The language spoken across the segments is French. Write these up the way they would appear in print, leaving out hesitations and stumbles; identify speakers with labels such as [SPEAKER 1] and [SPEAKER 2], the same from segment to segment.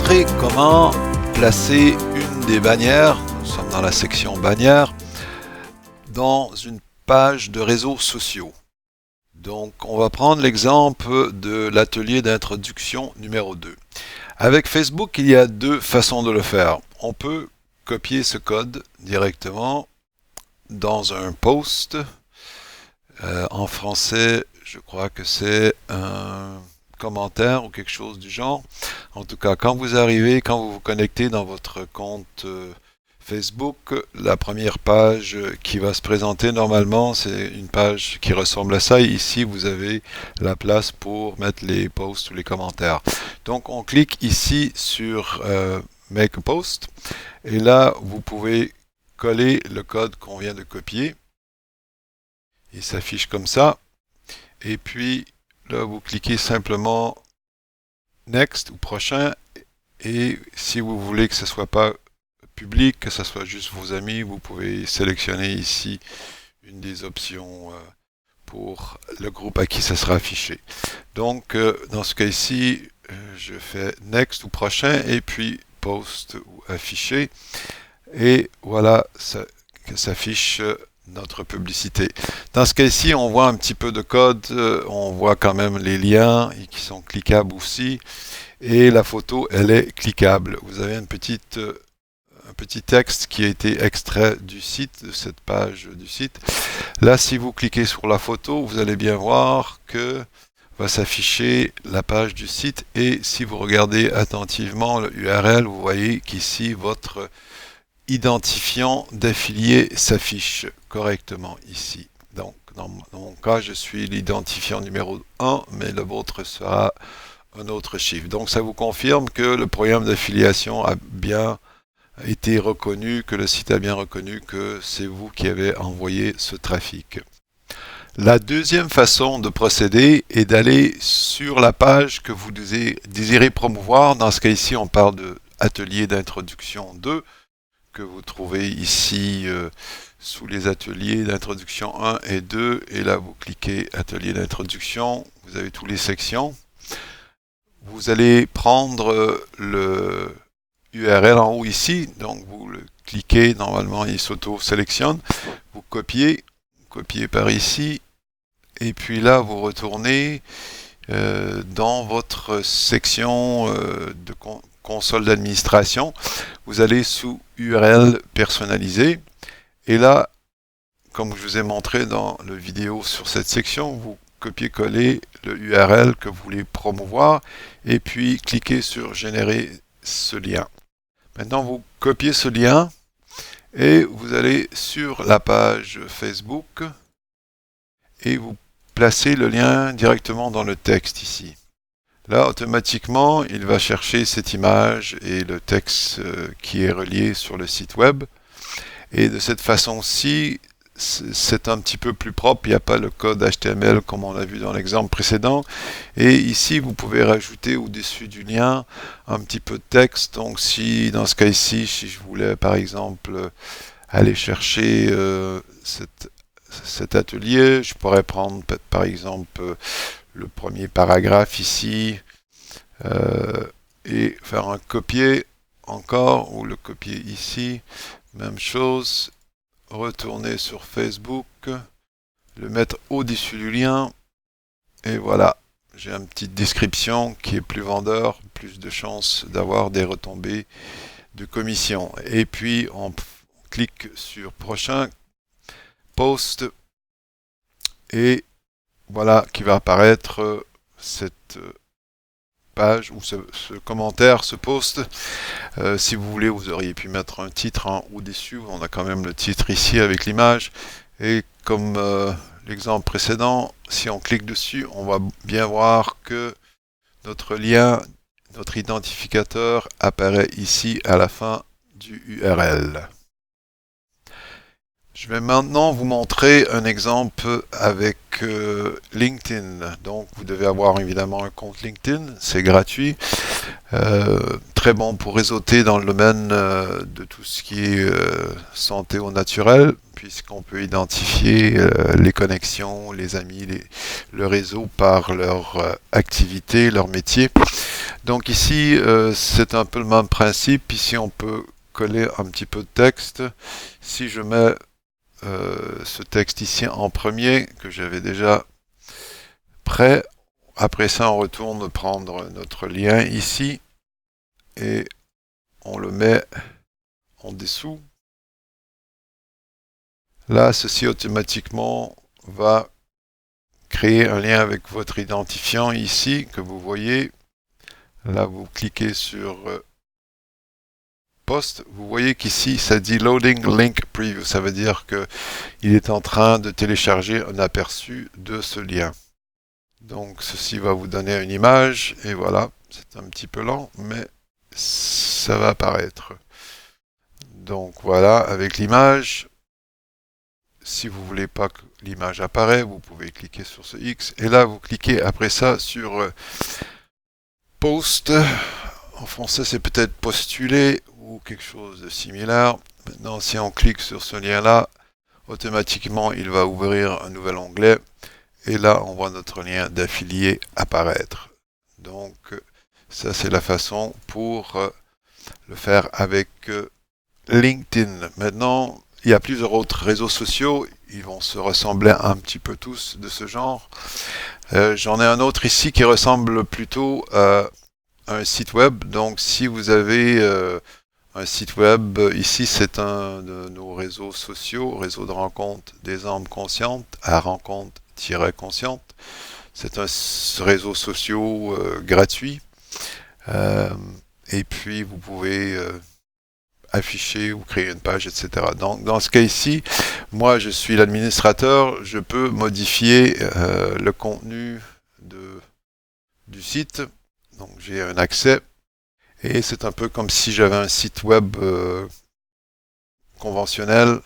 [SPEAKER 1] montrer comment placer une des bannières, nous sommes dans la section bannières, dans une page de réseaux sociaux. Donc on va prendre l'exemple de l'atelier d'introduction numéro 2. Avec Facebook, il y a deux façons de le faire. On peut copier ce code directement dans un post. En français, je crois que c'est un commentaire ou quelque chose du genre. En tout cas, quand vous vous connectez dans votre compte Facebook, la première page qui va se présenter normalement, c'est une page qui ressemble à ça. Et ici, vous avez la place pour mettre les posts ou les commentaires. Donc, on clique ici sur Make a Post. Et là, vous pouvez coller le code qu'on vient de copier. Il s'affiche comme ça. Et puis, là, vous cliquez simplement Next ou prochain. Et si vous voulez que ce soit pas public, que ce soit juste vos amis, vous pouvez sélectionner ici une des options pour le groupe à qui ça sera affiché. Donc, dans ce cas ici, je fais Next ou prochain et puis Post ou afficher. Et voilà, que s'affiche notre publicité. Dans ce cas-ci, on voit un petit peu de code, on voit quand même les liens qui sont cliquables aussi, et la photo, elle est cliquable. Vous avez un petit texte qui a été extrait du site, de cette page du site. Là, si vous cliquez sur la photo, vous allez bien voir que va s'afficher la page du site, et si vous regardez attentivement le URL, vous voyez qu'ici, votre identifiant d'affilié s'affiche correctement ici. Donc, dans mon cas, je suis l'identifiant numéro 1, mais le vôtre sera un autre chiffre. Donc, ça vous confirme que le programme d'affiliation a bien été reconnu, que le site a bien reconnu que c'est vous qui avez envoyé ce trafic. La deuxième façon de procéder est d'aller sur la page que vous désirez promouvoir. Dans ce cas ici, on parle de atelier d'introduction 2. Que vous trouvez ici sous les ateliers d'introduction 1 et 2, et là vous cliquez atelier d'introduction, vous avez toutes les sections. Vous allez prendre le URL en haut ici, donc vous le cliquez, normalement il s'auto-sélectionne, vous copiez par ici, et puis là vous retournez dans votre section de console d'administration, vous allez sous URL personnalisé, et là, comme je vous ai montré dans la vidéo sur cette section, vous copiez-collez le URL que vous voulez promouvoir, et puis cliquez sur générer ce lien. Maintenant, vous copiez ce lien, et vous allez sur la page Facebook, et vous placez le lien directement dans le texte ici. Là, automatiquement, il va chercher cette image et le texte qui est relié sur le site web. Et de cette façon-ci, c'est un petit peu plus propre. Il n'y a pas le code HTML comme on l'a vu dans l'exemple précédent. Et ici, vous pouvez rajouter au-dessus du lien un petit peu de texte. Donc, si dans ce cas ici, si je voulais par exemple aller chercher cet atelier, je pourrais prendre par exemple le premier paragraphe ici et faire un copier encore, ou le copier ici, même chose, retourner sur Facebook, le mettre au-dessus du lien, et voilà, j'ai une petite description qui est plus vendeur, plus de chances d'avoir des retombées de commission. Et puis on clique sur prochain, post, et voilà qui va apparaître cette page ou ce commentaire, ce post. Si vous voulez, vous auriez pu mettre un titre en au-dessus. On a quand même le titre ici avec l'image. Et comme l'exemple précédent, si on clique dessus, on va bien voir que notre lien, notre identificateur apparaît ici à la fin du URL. Je vais maintenant vous montrer un exemple avec LinkedIn. Donc vous devez avoir évidemment un compte LinkedIn, c'est gratuit. Très bon pour réseauter dans le domaine de tout ce qui est santé au naturel, puisqu'on peut identifier les connexions, les amis, le réseau par leur activité, leur métier. Donc ici, c'est un peu le même principe. Ici, on peut coller un petit peu de texte. Si je mets ce texte ici en premier, que j'avais déjà prêt, après ça, on retourne prendre notre lien ici et on le met en dessous. Là, ceci automatiquement va créer un lien avec votre identifiant ici que vous voyez. Là, vous cliquez sur Post. Vous voyez qu'ici, ça dit Loading Link Preview. Ça veut dire qu'il est en train de télécharger un aperçu de ce lien. Donc, ceci va vous donner une image. Et voilà, c'est un petit peu lent, mais ça va apparaître. Donc, voilà, avec l'image. Si vous voulez pas que l'image apparaisse, vous pouvez cliquer sur ce X. Et là, vous cliquez après ça sur Post. En français, c'est peut-être postuler ou quelque chose de similaire. Maintenant, si on clique sur ce lien-là, automatiquement, il va ouvrir un nouvel onglet. Et là, on voit notre lien d'affilié apparaître. Donc, ça, c'est la façon pour le faire avec LinkedIn. Maintenant, il y a plusieurs autres réseaux sociaux. Ils vont se ressembler un petit peu tous de ce genre. J'en ai un autre ici qui ressemble plutôt à un site web. Donc, si vous avez un site web, ici, c'est un de nos réseaux sociaux, réseau de rencontres des âmes conscientes, à rencontre-consciente. C'est un réseau social gratuit. Et puis, vous pouvez afficher ou créer une page, etc. Donc, dans ce cas ici, moi, je suis l'administrateur. Je peux modifier le contenu du site. Donc, j'ai un accès. Et c'est un peu comme si j'avais un site web conventionnel.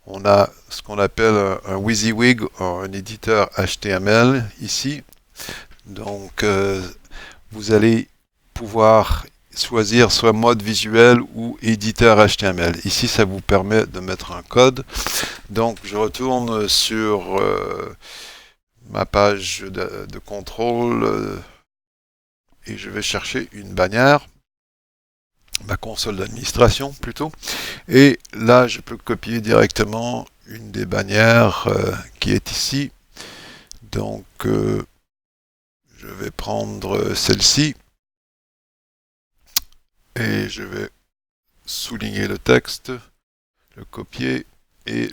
[SPEAKER 1] On a ce qu'on appelle un WYSIWYG, un éditeur HTML ici. Donc, vous allez pouvoir choisir soit mode visuel ou éditeur HTML. Ici, ça vous permet de mettre un code. Donc, je retourne sur ma page de contrôle et je vais chercher une bannière. Ma console d'administration plutôt. Et là, je peux copier directement une des bannières qui est ici. Donc, je vais prendre celle-ci et je vais souligner le texte, le copier et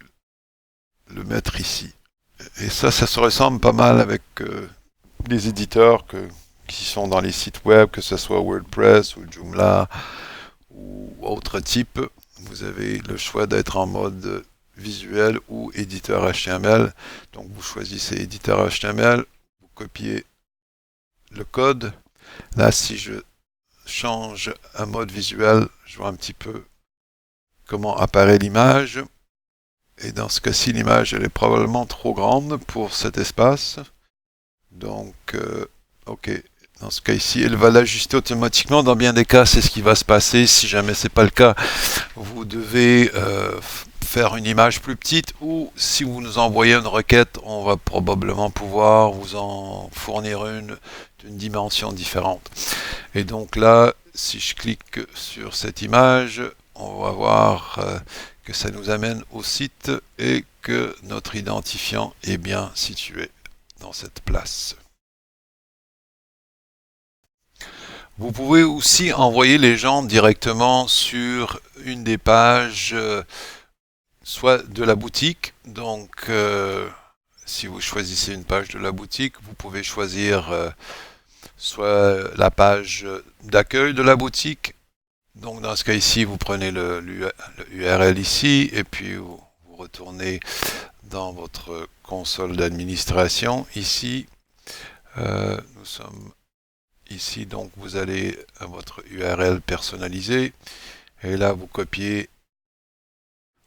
[SPEAKER 1] le mettre ici. Et ça se ressemble pas mal avec les éditeurs qui sont dans les sites web, que ce soit WordPress ou Joomla ou autre type. Vous avez le choix d'être en mode visuel ou éditeur HTML. Donc vous choisissez éditeur HTML, vous copiez le code. Là, si je change un mode visuel, je vois un petit peu comment apparaît l'image. Et dans ce cas-ci, l'image elle est probablement trop grande pour cet espace. Donc, OK. Dans ce cas ici, elle va l'ajuster automatiquement. Dans bien des cas, c'est ce qui va se passer. Si jamais c'est pas le cas, vous devez faire une image plus petite ou si vous nous envoyez une requête, on va probablement pouvoir vous en fournir une d'une dimension différente. Et donc là, si je clique sur cette image, on va voir que ça nous amène au site et que notre identifiant est bien situé dans cette place. Vous pouvez aussi envoyer les gens directement sur une des pages, soit de la boutique. Donc, si vous choisissez une page de la boutique, vous pouvez choisir soit la page d'accueil de la boutique. Donc, dans ce cas ici, vous prenez le URL ici et puis vous retournez dans votre console d'administration. Ici, nous sommes ici, donc vous allez à votre URL personnalisé et là vous copiez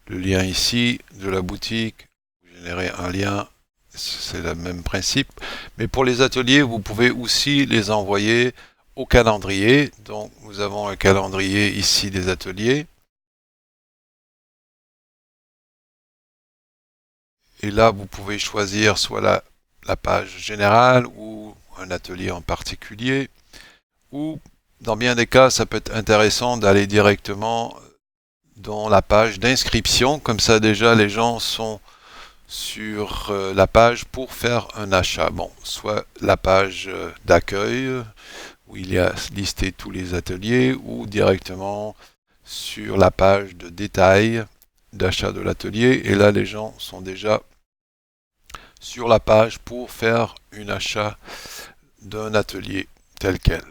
[SPEAKER 1] le lien ici de la boutique, vous générez un lien, c'est le même principe. Mais pour les ateliers, vous pouvez aussi les envoyer au calendrier. Donc nous avons un calendrier ici des ateliers. Et là, vous pouvez choisir soit la page générale ou un atelier en particulier. Ou dans bien des cas, ça peut être intéressant d'aller directement dans la page d'inscription. Comme ça, déjà, les gens sont sur la page pour faire un achat. Bon, soit la page d'accueil où il y a listé tous les ateliers ou directement sur la page de détail d'achat de l'atelier. Et là, les gens sont déjà sur la page pour faire un achat d'un atelier tel quel.